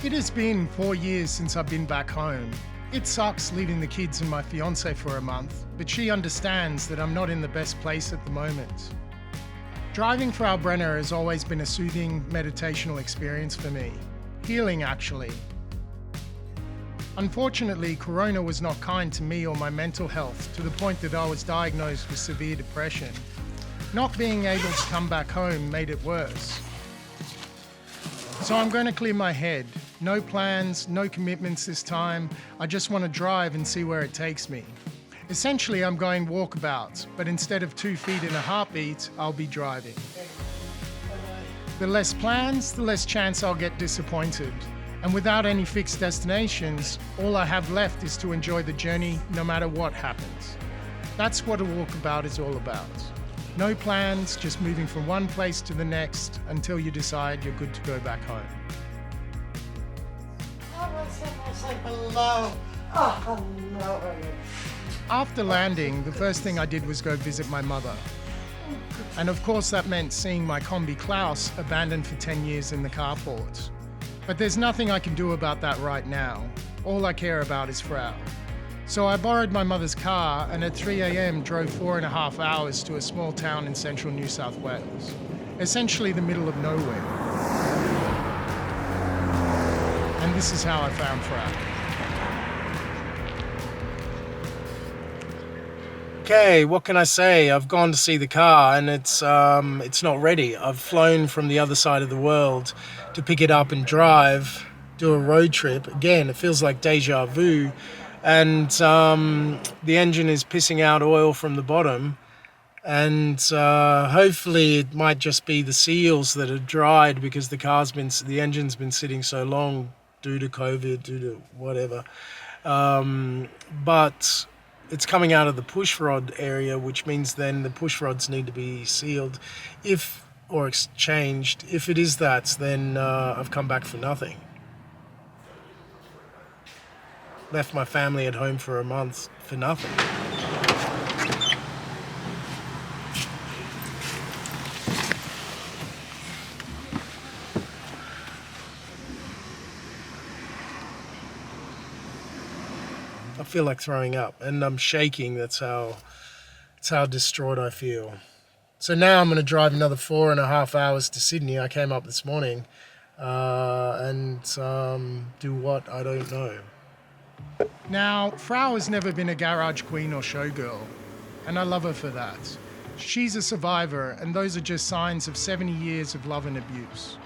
It has been 4 years since I've been back home. It sucks leaving the kids and my fiance for a month, but she understands that I'm not in the best place at the moment. Driving Frau Brenner has always been a soothing, meditational experience for me. Healing, actually. Unfortunately, Corona was not kind to me or my mental health to the point that I was diagnosed with severe depression. Not being able to come back home made it worse. So I'm going to clear my head. No plans, no commitments this time. I just want to drive and see where it takes me. Essentially, I'm going walkabout, but instead of 2 feet in a heartbeat, I'll be driving. The less plans, the less chance I'll get disappointed. And without any fixed destinations, all I have left is to enjoy the journey no matter what happens. That's what a walkabout is all about. No plans, just moving from one place to the next until you decide you're good to go back home. After landing, the first thing I did was go visit my mother. And of course that meant seeing my Kombi Klaus abandoned for 10 years in the carport. But there's nothing I can do about that right now. All I care about is Frau. So I borrowed my mother's car and at 3 a.m. drove 4.5 hours to a small town in central New South Wales, essentially the middle of nowhere. And this is how I found Frau. Okay, what can I say? I've gone to see the car and it's not ready. I've flown from the other side of the world to pick it up and drive, do a road trip. Again, it feels like deja vu. And the engine is pissing out oil from the bottom. And hopefully it might just be the seals that have dried because the engine's been sitting so long due to COVID, due to whatever. But it's coming out of the push rod area, which means then the push rods need to be sealed or exchanged. If it is that, then I've come back for nothing. Left my family at home for a month for nothing. I feel like throwing up and I'm shaking. That's how distraught I feel. So now I'm going to drive another 4.5 hours to Sydney. I came up this morning and do what? I don't know. Now, Frau has never been a garage queen or showgirl, and I love her for that. She's a survivor, and those are just signs of 70 years of love and abuse.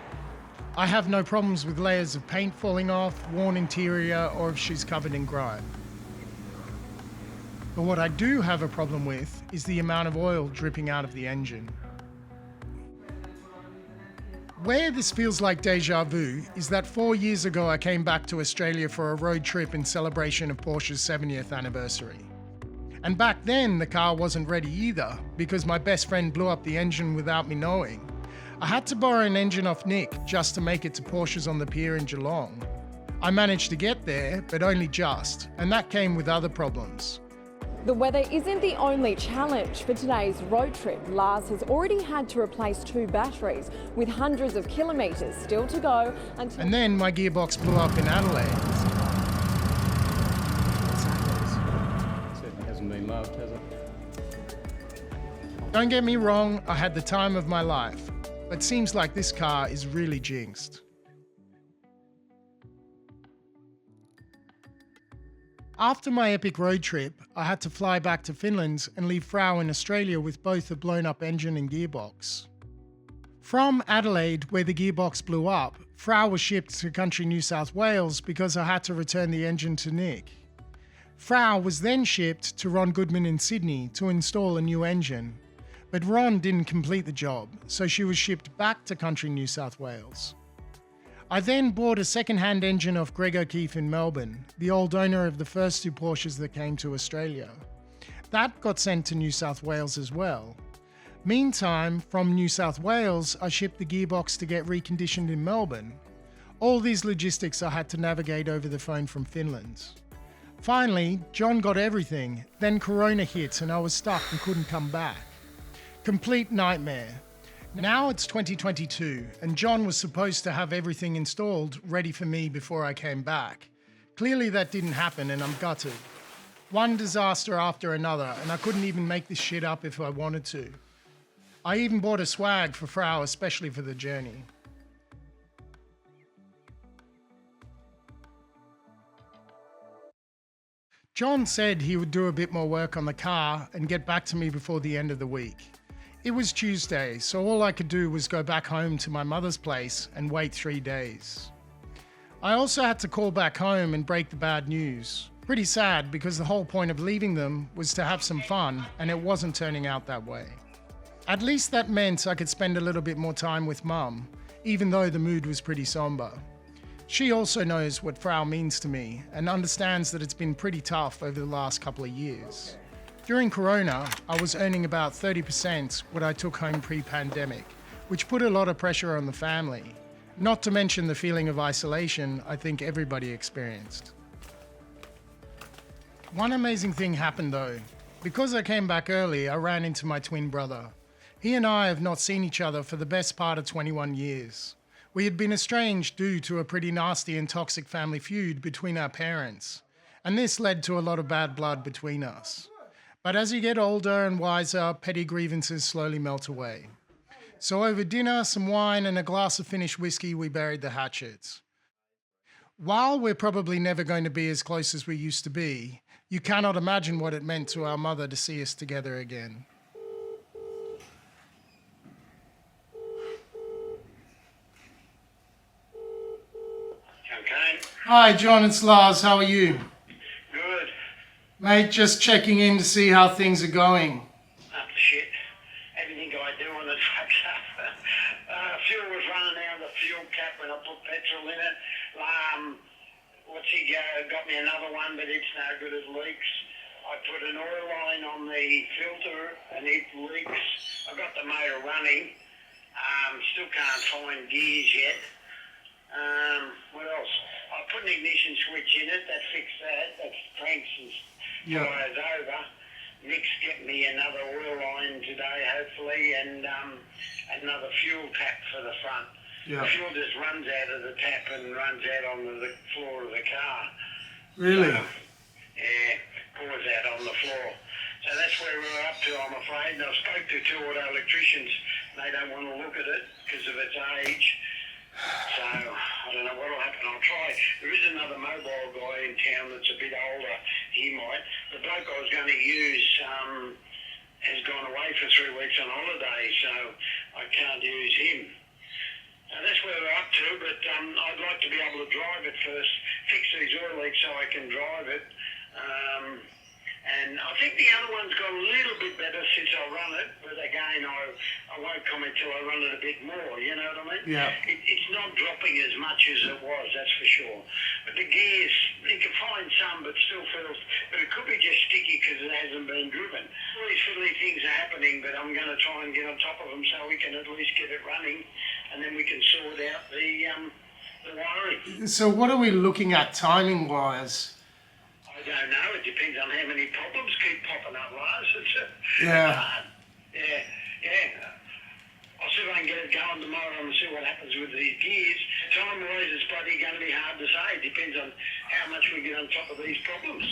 I have no problems with layers of paint falling off, worn interior, or if she's covered in grime. But what I do have a problem with is the amount of oil dripping out of the engine. Where this feels like deja vu is that 4 years ago I came back to Australia for a road trip in celebration of Porsche's 70th anniversary. And back then the car wasn't ready either because my best friend blew up the engine without me knowing. I had to borrow an engine off Nick just to make it to Porsche's on the pier in Geelong. I managed to get there, but only just, and that came with other problems. The weather isn't the only challenge for today's road trip. Lars has already had to replace 2 batteries with hundreds of kilometres still to go until... And then my gearbox blew up in Adelaide. Certainly hasn't been loved, has it? Don't get me wrong, I had the time of my life, but seems like this car is really jinxed. After my epic road trip, I had to fly back to Finland and leave Frau in Australia with both a blown up engine and gearbox. From Adelaide, where the gearbox blew up, Frau was shipped to country New South Wales because I had to return the engine to Nick. Frau was then shipped to Ron Goodman in Sydney to install a new engine, but Ron didn't complete the job, so she was shipped back to country New South Wales. I then bought a second-hand engine off Greg O'Keefe in Melbourne, the old owner of the first 2 Porsches that came to Australia. That got sent to New South Wales as well. Meantime, from New South Wales, I shipped the gearbox to get reconditioned in Melbourne. All these logistics I had to navigate over the phone from Finland. Finally, John got everything, then Corona hit and I was stuck and couldn't come back. Complete nightmare. Now it's 2022, and John was supposed to have everything installed ready for me before I came back. Clearly that didn't happen, and I'm gutted. One disaster after another, and I couldn't even make this shit up if I wanted to. I even bought a swag for Frau, especially for the journey. John said he would do a bit more work on the car and get back to me before the end of the week. It was Tuesday, so all I could do was go back home to my mother's place and wait 3 days. I also had to call back home and break the bad news. Pretty sad, because the whole point of leaving them was to have some fun, and it wasn't turning out that way. At least that meant I could spend a little bit more time with Mum, even though the mood was pretty somber. She also knows what Frau means to me and understands that it's been pretty tough over the last couple of years. During Corona, I was earning about 30% what I took home pre-pandemic, which put a lot of pressure on the family, not to mention the feeling of isolation I think everybody experienced. One amazing thing happened though. Because I came back early, I ran into my twin brother. He and I have not seen each other for the best part of 21 years. We had been estranged due to a pretty nasty and toxic family feud between our parents, and this led to a lot of bad blood between us. But as you get older and wiser, petty grievances slowly melt away. So over dinner, some wine and a glass of finished whiskey, we buried the hatchets. While we're probably never going to be as close as we used to be, you cannot imagine what it meant to our mother to see us together again. Hi John, it's Lars, how are you? Good. Mate, just checking in to see how things are going. Up to shit. Everything I do on the truck's up. Fuel was running out of the fuel cap when I put petrol in it. Got me another one, but it's no good, it leaks. I put an oil line on the filter and it leaks. I got the motor running. Still can't find gears yet. What else? I put an ignition switch in it, that fixed that. That's cranks and fires over. Nick's getting me another oil line today, hopefully, and another fuel tap for the front. Yeah. The fuel just runs out of the tap and runs out onto the floor of the car. Really? Yeah, pours out on the floor. So that's where we're up to, I'm afraid. And I spoke to 2 auto electricians. They don't want to look at it because of its age. So I don't know what will happen. I'll try. There is another mobile guy in town that's a bit older. He might. The bloke I was going to use has gone away for 3 weeks on holiday, so I can't use him. So that's where we're up to, but I'd like to be able to drive it first, fix these oil leaks so I can drive it. And I think the other one's got a little bit better since I run it, but again, I won't comment till I run it a bit more, you know what I mean? Yeah. It's not dropping as much as it was, that's for sure. But the gears, you can find some, but still feels, but it could be just sticky because it hasn't been driven. All these fiddly things are happening, but I'm going to try and get on top of them so we can at least get it running, and then we can sort out the wiring. So what are we looking at timing-wise? I don't know. It depends on how many problems keep popping up, Lars. Yeah. Yeah. I'll see if I can get it going tomorrow and see what happens with these gears. Time-wise, it's probably going to be hard to say. It depends on how much we get on top of these problems.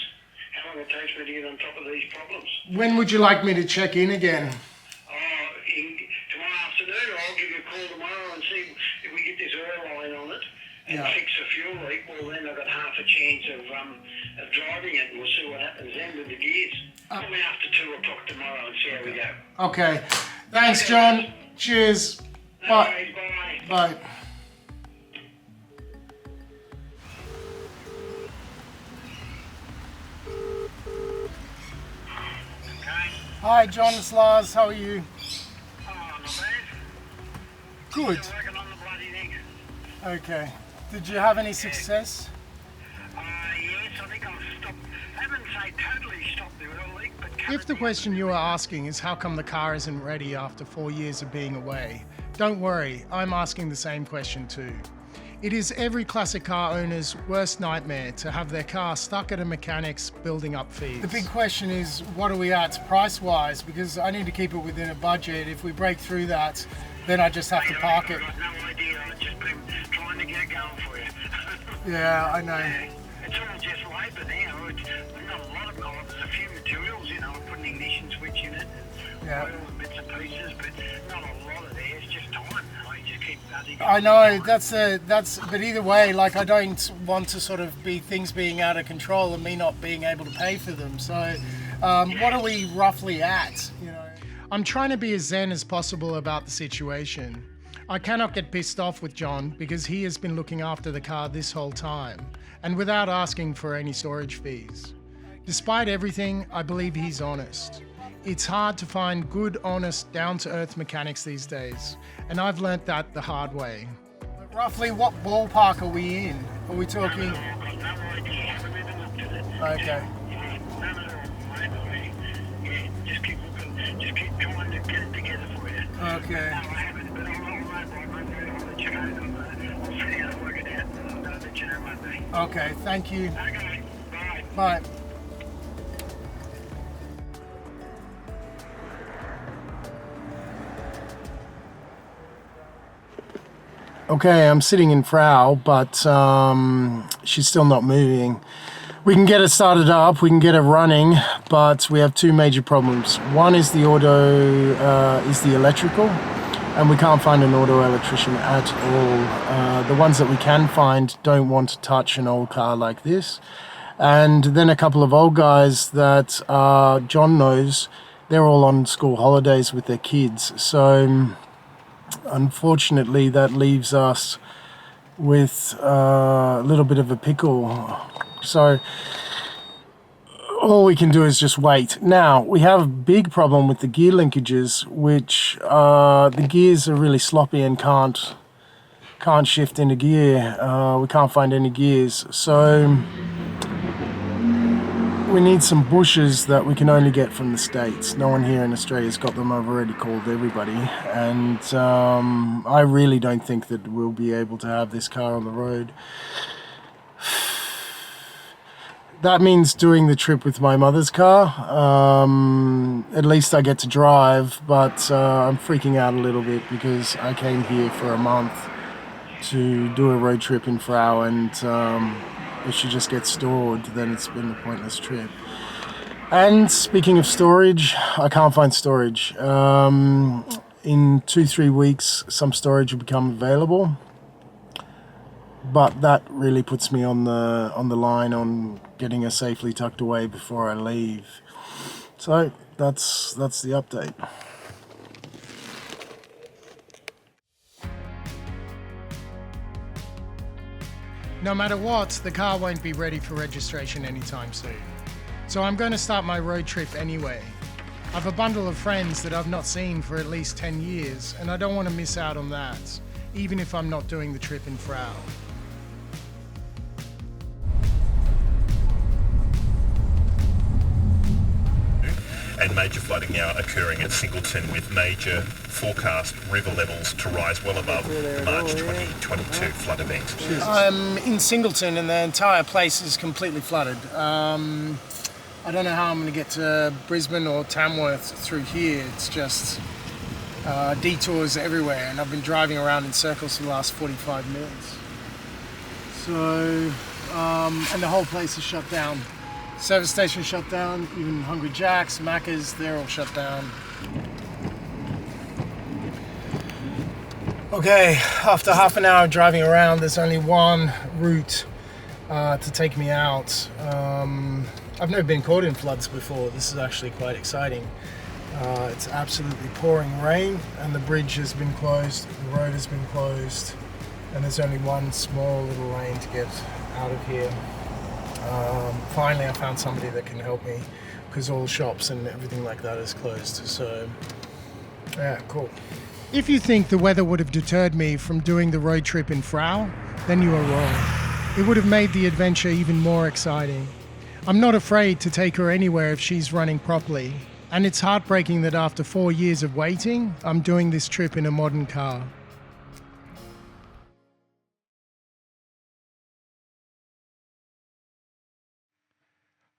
How long it takes me to get on top of these problems. When would you like me to check in again? Tomorrow afternoon, I'll give you a call tomorrow and see if we get this oil line on it and fix the fuel leak. Well, then I've got half a chance of driving it, and we'll see what happens then with the gears. Call me after 2 o'clock tomorrow and see how we go. Okay. Thanks, John. Cheers. No Bye. worries, bye. Bye. Okay. Hi, John. It's Lars. How are you? Oh, not bad. Good. Still working on the bloody thing. Okay. Did you have any success? Yes, I think I've stopped. I haven't say totally stopped the oil leak, but If the question you are asking is how come the car isn't ready after 4 years of being away, don't worry, I'm asking the same question too. It is every classic car owner's worst nightmare to have their car stuck at a mechanic's building up fees. The big question is, what are we at price-wise? Because I need to keep it within a budget. If we break through that, Then I just have to park it. I've got no idea. I've just been trying to get it going for you. Yeah, I know. It's all just labour now. We've got a lot of knowledge. There's a few materials, you know, I put an ignition switch in it, and Yeah. oil and bits and pieces, but not a lot of there. It's just time. I just keep nudging. I know, but either way, like, I don't want to sort of be things being out of control and me not being able to pay for them. So, what are we roughly at, you know? I'm trying to be as zen as possible about the situation. I cannot get pissed off with John because he has been looking after the car this whole time and without asking for any storage fees. Despite everything, I believe he's honest. It's hard to find good, honest, down-to-earth mechanics these days, and I've learnt that the hard way. Roughly what ballpark are we in? Are we talking? I've got no idea. I haven't even looked at it. Okay. Yeah, none at all, mate. Yeah, just keep looking. Just keep trying to get it together for you. Okay. No, I haven't, but I'll let you know. I'll see how to work it out, and I'll let you know Monday. Okay, thank you. Okay, bye. Bye. Okay, I'm sitting in Frau, but she's still not moving. We can get it started up, we can get it running, but we have two major problems. One is the electrical, and we can't find an auto electrician at all. The ones that we can find don't want to touch an old car like this. And then a couple of old guys that John knows, they're all on school holidays with their kids. So unfortunately, that leaves us with a little bit of a pickle. So all we can do is just wait. Now, we have a big problem with the gear linkages, which the gears are really sloppy and can't shift into gear. We can't find any gears. So we need some bushes that we can only get from the States. No one here in Australia's got them. I've already called everybody. And I really don't think that we'll be able to have this car on the road. That means doing the trip with my mother's car. At least I get to drive, but I'm freaking out a little bit because I came here for a month to do a road trip in Frau, and if she just gets stored, then it's been a pointless trip. And speaking of storage, I can't find storage. In 2-3 weeks, some storage will become available. But that really puts me on the line on getting her safely tucked away before I leave. So that's the update. No matter what, the car won't be ready for registration anytime soon. So I'm going to start my road trip anyway. I've a bundle of friends that I've not seen for at least 10 years, and I don't want to miss out on that, even if I'm not doing the trip in Frau. And major flooding now occurring at Singleton, with major forecast river levels to rise well above the March 2022 flood event. I'm in Singleton and the entire place is completely flooded. I don't know how I'm going to get to Brisbane or Tamworth through here. It's just detours everywhere, and I've been driving around in circles for the last 45 minutes. So, and the whole place is shut down. Service station shut down, even Hungry Jack's, Macca's, they're all shut down. Okay, after half an hour of driving around, there's only one route to take me out. I've never been caught in floods before. This is actually quite exciting. It's absolutely pouring rain, and the bridge has been closed, the road has been closed, and there's only one small little lane to get out of here. Finally, I found somebody that can help me, because all shops and everything like that is closed. So, yeah, cool. If you think the weather would have deterred me from doing the road trip in Frau, then you are wrong. It would have made the adventure even more exciting. I'm not afraid to take her anywhere if she's running properly, and it's heartbreaking that after 4 years of waiting, I'm doing this trip in a modern car.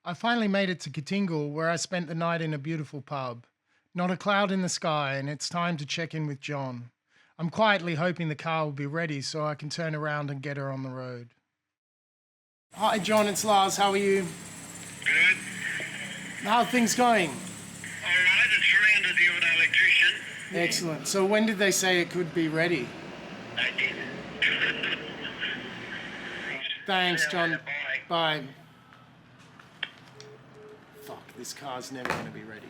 I finally made it to Kittingal, where I spent the night in a beautiful pub. Not a cloud in the sky, and it's time to check in with John. I'm quietly hoping the car will be ready so I can turn around and get her on the road. Hi John, it's Lars. How are you? Good. How are things going? All right, it's rounded the auto electrician. Excellent. So when did they say it could be ready? I did. Thanks, John. Bye. Bye. Fuck, this car's never going to be ready.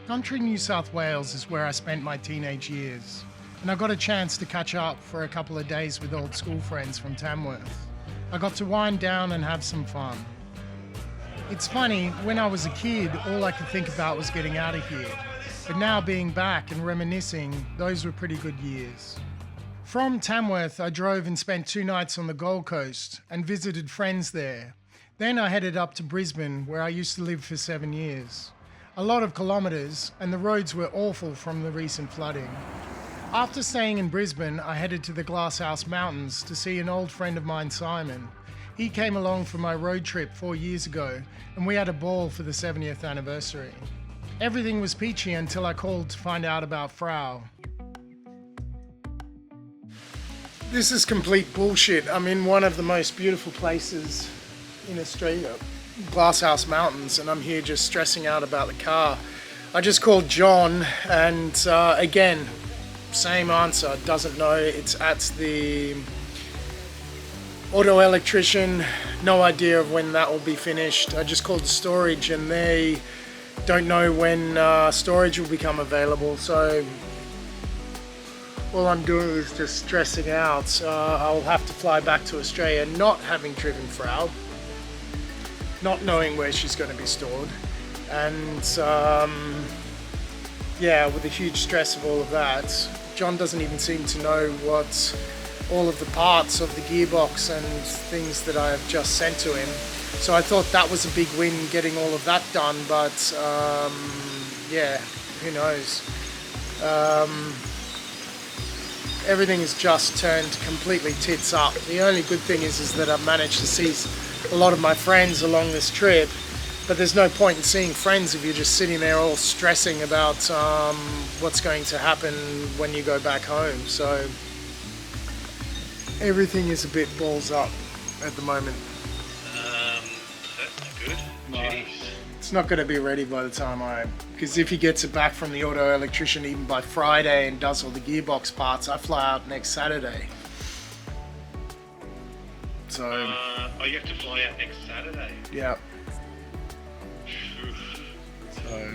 Country New South Wales is where I spent my teenage years, and I got a chance to catch up for a couple of days with old school friends from Tamworth. I got to wind down and have some fun. It's funny, when I was a kid, all I could think about was getting out of here. But now being back and reminiscing, those were pretty good years. From Tamworth, I drove and spent 2 nights on the Gold Coast and visited friends there. Then I headed up to Brisbane, where I used to live for 7 years. A lot of kilometres, and the roads were awful from the recent flooding. After staying in Brisbane, I headed to the Glasshouse Mountains to see an old friend of mine, Simon. He came along for my road trip 4 years ago, and we had a ball for the 70th anniversary. Everything was peachy until I called to find out about Frau. This is complete bullshit. I'm in one of the most beautiful places in Australia, Glasshouse Mountains, and I'm here just stressing out about the car. I just called John, and again, same answer, doesn't know. It's at the auto electrician, no idea of when that will be finished. I just called the storage and they don't know when storage will become available, so all I'm doing is just stressing out. I'll have to fly back to Australia not having driven Frau, not knowing where she's going to be stored, and yeah, with the huge stress of all of that. John doesn't even seem to know what all of the parts of the gearbox and things that I have just sent to him. So I thought that was a big win, getting all of that done, but yeah, who knows. Everything has just turned completely tits up. The only good thing is that I've managed to see a lot of my friends along this trip, but there's no point in seeing friends if you're just sitting there all stressing about what's going to happen when you go back home. So everything is a bit balls up at the moment. That's good. No, Jeez. it's not going to be ready by the time because if he gets it back from the auto electrician even by Friday and does all the gearbox parts, I fly out next Saturday. So Oh, you have to fly out next Saturday. yeah. Oof. So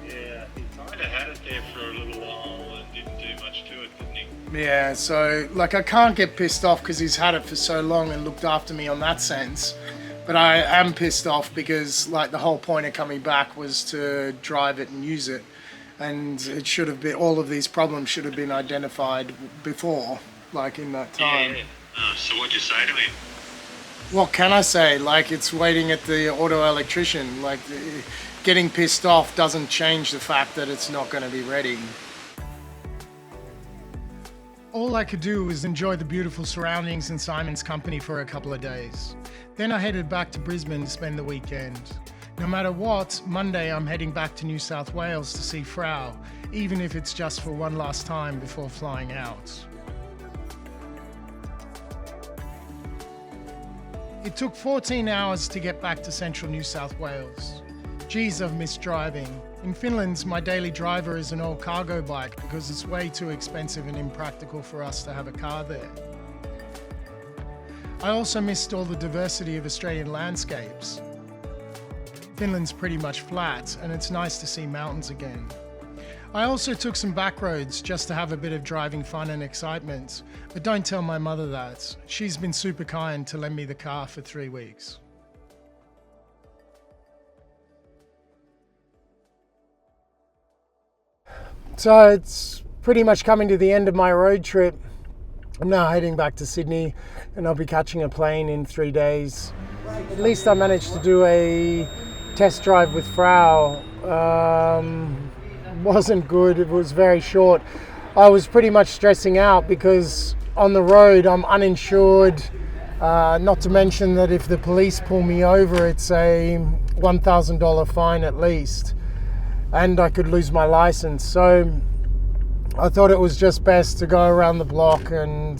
Yeah, he kind of had it there for a little while and didn't do much to it, didn't he? yeah, so like I can't get pissed off because he's had it for so long and looked after me on that sense. But I am pissed off because like the whole point of coming back was to drive it and use it. And it should have been, all of these problems should have been identified before, like in that time. Yeah. So what'd you say to him? What can I say? Like, it's waiting at the auto electrician. Like, getting pissed off doesn't change the fact that it's not going to be ready. All I could do was enjoy the beautiful surroundings and Simon's company for a couple of days. Then I headed back to Brisbane to spend the weekend. No matter what, Monday I'm heading back to New South Wales to see Frau, even if it's just for one last time before flying out. It took 14 hours to get back to central New South Wales. Geez, I've missed driving. In Finland, my daily driver is an old cargo bike because it's way too expensive and impractical for us to have a car there. I also missed all the diversity of Australian landscapes. Finland's pretty much flat and it's nice to see mountains again. I also took some back roads just to have a bit of driving fun and excitement, but don't tell my mother that. She's been super kind to lend me the car for 3 weeks. So it's pretty much coming to the end of my road trip. I'm now heading back to Sydney and I'll be catching a plane in 3 days. At least I managed to do a test drive with Frau. Wasn't good, it was very short. I was pretty much stressing out because on the road I'm uninsured, not to mention that if the police pull me over it's a $1,000 fine at least. and I could lose my license. So I thought it was just best to go around the block, and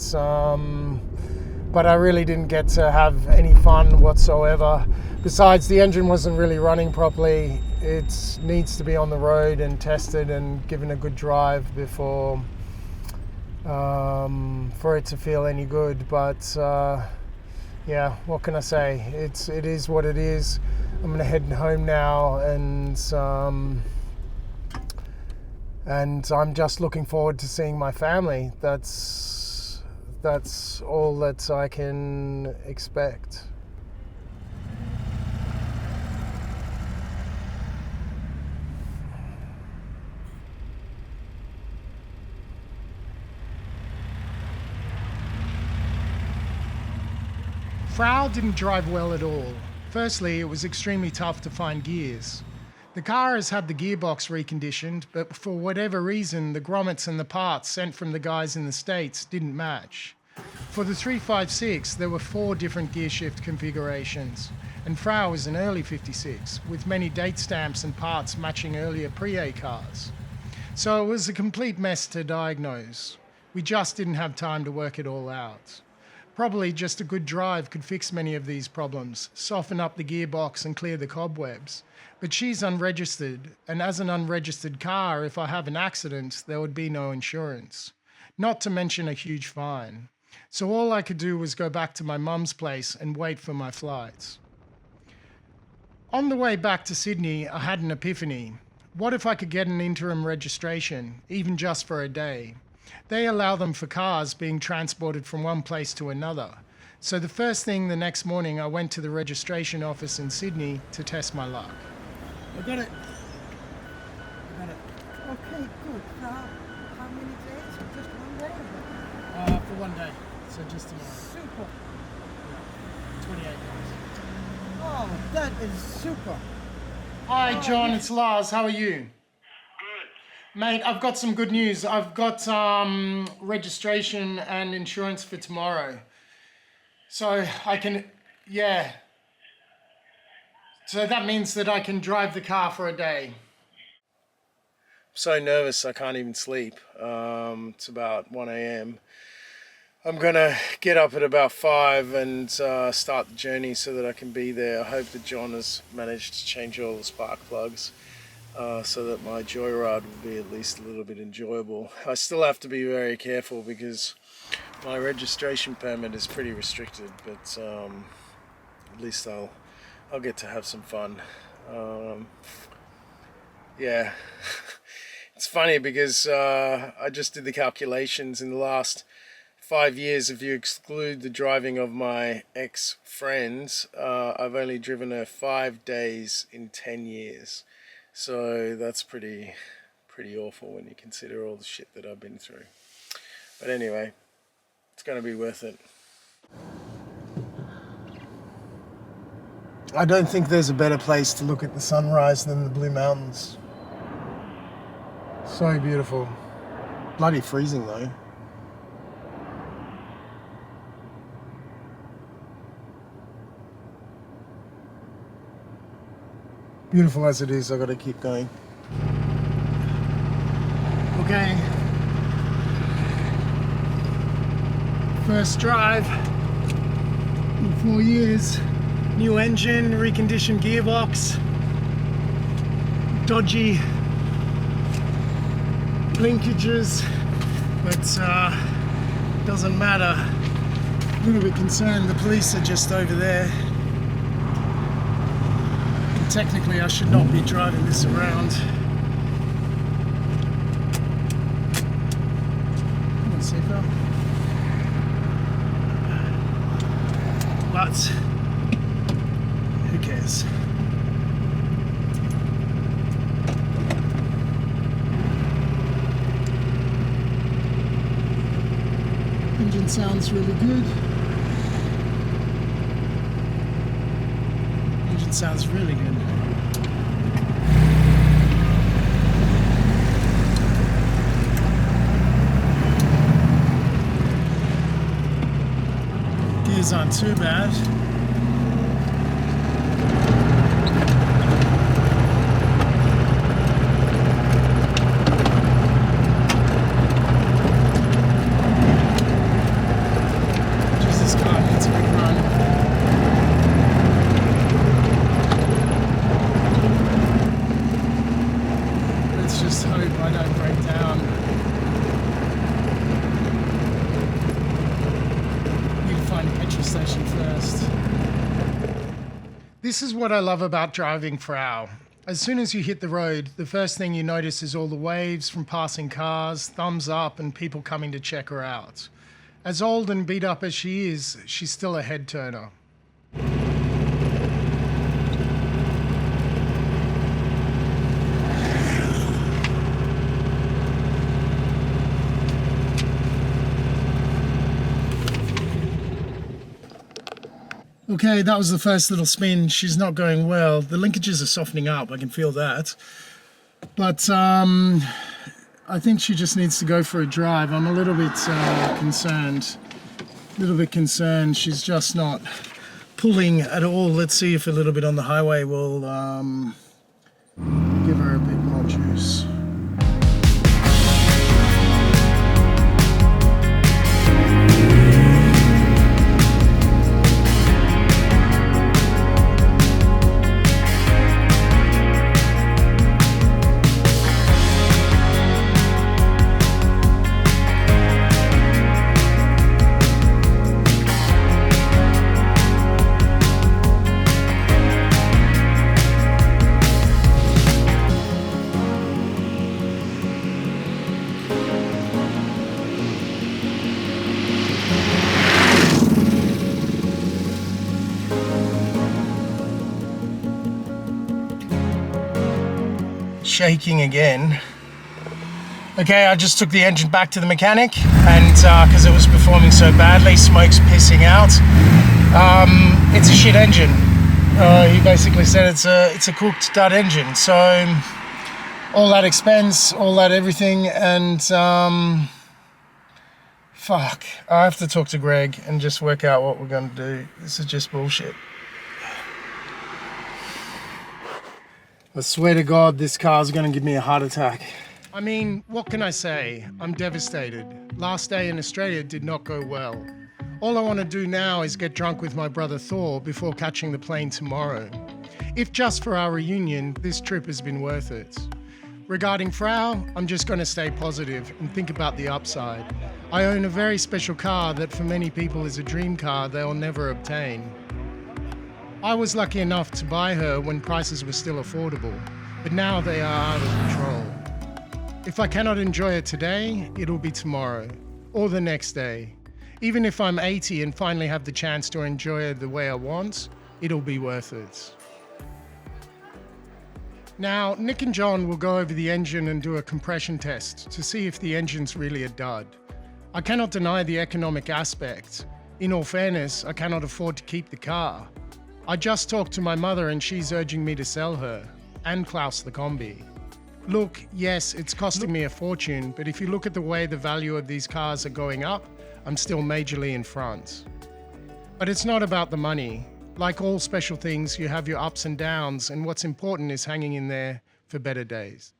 but I really didn't get to have any fun whatsoever. Besides, the engine wasn't really running properly. It needs to be on the road and tested and given a good drive before for it to feel any good. But yeah, what can I say? It is what it is. I'm gonna head home now, and I'm just looking forward to seeing my family. That's all that I can expect. Frau didn't drive well at all. Firstly, it was extremely tough to find gears. The car has had the gearbox reconditioned, but for whatever reason, the grommets and the parts sent from the guys in the States didn't match. For the 356, there were 4 different gear shift configurations, and Frau is an early 56, with many date stamps and parts matching earlier pre-A cars. So it was a complete mess to diagnose. We just didn't have time to work it all out. Probably just a good drive could fix many of these problems, soften up the gearbox and clear the cobwebs. But she's unregistered, and as an unregistered car, if I have an accident, there would be no insurance. Not to mention a huge fine. So all I could do was go back to my mum's place and wait for my flights. On the way back to Sydney, I had an epiphany. What if I could get an interim registration, even just for a day? They allow them for cars being transported from one place to another. So the first thing the next morning, I went to the registration office in Sydney to test my luck. I got it. Okay, good. How many days? Just one day? For one day, so just tomorrow. Super. 28 days. Oh, that is super. Hi John, it's Lars, how are you? Good. Mate, I've got some good news. I've got registration and insurance for tomorrow. So I can, yeah. So that means that I can drive the car for a day. I'm so nervous I can't even sleep. It's about 1 a.m. I'm gonna get up at about 5 and start the journey so that I can be there. I hope that John has managed to change all the spark plugs so that my joyride will be at least a little bit enjoyable. I still have to be very careful because my registration permit is pretty restricted, but at least I'll get to have some fun. Yeah, it's funny because I just did the calculations in the last 5 years. If you exclude the driving of my ex-friends, I've only driven her 5 days in 10 years. So that's pretty awful when you consider all the shit that I've been through. But anyway, it's going to be worth it. I don't think there's a better place to look at the sunrise than the Blue Mountains. So beautiful. Bloody freezing though. Beautiful as it is, I've got to keep going. Okay. First drive in 4 years. New engine, reconditioned gearbox, dodgy linkages, but doesn't matter. A little bit concerned, the police are just over there. And technically I should not be driving this around. Come on, seatbelt. But who cares? Engine sounds really good. Engine sounds really good. Gears aren't too bad. first. This is what I love about driving Frau. As soon as you hit the road, the first thing you notice is all the waves from passing cars, thumbs up, and people coming to check her out. As old and beat up as she is, she's still a head turner. Okay, that was the first little spin. She's not going well. The linkages are softening up, I can feel that. But I think she just needs to go for a drive. I'm a little bit concerned. She's just not pulling at all. Let's see if a little bit on the highway will give her a bit more juice. Shaking again. Okay, I just took the engine back to the mechanic, and because it was performing so badly, smoke's pissing out. It's a shit engine. He basically said it's a cooked dud engine. So all that expense, all that everything, and fuck. I have to talk to Greg and just work out what we're gonna do. This is just bullshit. I swear to God, this car's gonna give me a heart attack. I mean, what can I say? I'm devastated. Last day in Australia did not go well. All I want to do now is get drunk with my brother Thor before catching the plane tomorrow. If just for our reunion, this trip has been worth it. Regarding Frau, I'm just going to stay positive and think about the upside. I own a very special car that for many people is a dream car they'll never obtain. I was lucky enough to buy her when prices were still affordable, but now they are out of control. If I cannot enjoy it today, it'll be tomorrow, or the next day. Even if I'm 80 and finally have the chance to enjoy it the way I want, it'll be worth it. Now, Nick and John will go over the engine and do a compression test to see if the engine's really a dud. I cannot deny the economic aspect. In all fairness, I cannot afford to keep the car. I just talked to my mother and she's urging me to sell her, and Klaus the Combi. Look, yes, it's costing me a fortune, but if you look at the way the value of these cars are going up, I'm still majorly in front. But it's not about the money. Like all special things, you have your ups and downs, and what's important is hanging in there for better days.